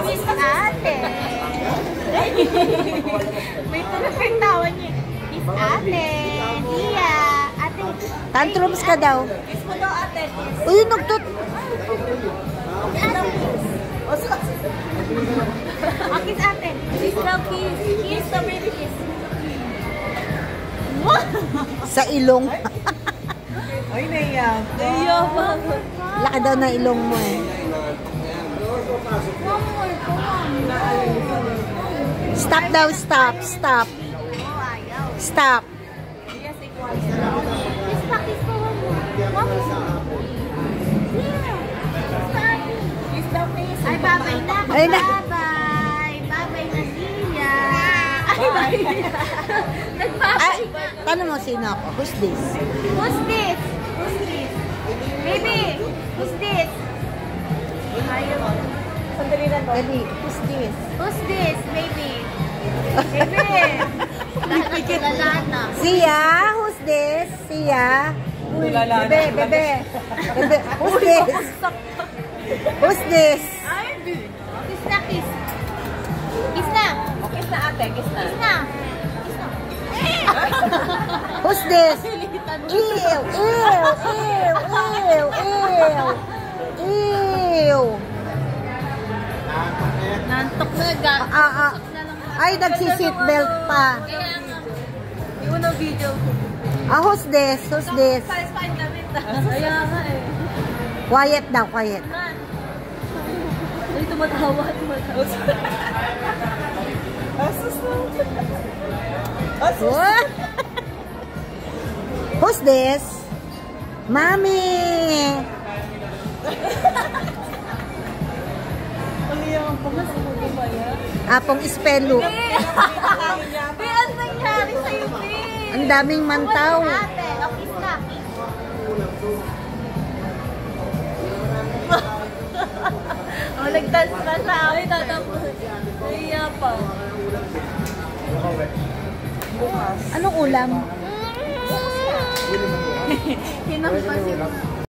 Miss Ate. May tunog yung tawa niya. Miss Ate. Iya. Ate. Tantrums ka daw. Kiss mo daw, ate. Uy, nagtut... Kiss ate. Kiss daw, kiss. Kiss the baby kiss. Sa ilong. Ay, naiyak. Laki daw na ilong mo eh. Stop daw, stop, stop. Stop. Kiss pa, kiss pa. Kiss daw, kiss. Ay, babay na. Ay, na. Babay. Babay na siya. Ay, babay na. Ay, tanong mo sino ako. Who's this? Who's this? Who's this? Baby, who's this? Ayaw. Sandali na to. Dali, who's this? Who's this, baby? Baby. Kilala na. Siya? Who's this? Siya? Kilala na. Bebe, bebe. Bebe, who's this? Who's this? Ay, kiss na, kiss. Kiss na. Kiss na ate, kiss na. Kiss na. Kiss na. Who's this? Ew, ew, ew, ew, ew. Ew. Nantok na Ay, nagsi-seatbelt pa. Kaya nga. Yung unang video ko. Who's this? Who's this? Pares-pares kami. Kaya nga eh. Quiet daw, quiet. Ay, tumatawa. Asus na. What? Who's this? Mommy! Apong ispelo. Be, ano nangyari sa'yo, Be? Ang daming mantaw. Ate, kiss na. Nag-dance pa siya. Ay, tatapos. Naiya pa. Anong ulam? Hinampas yung...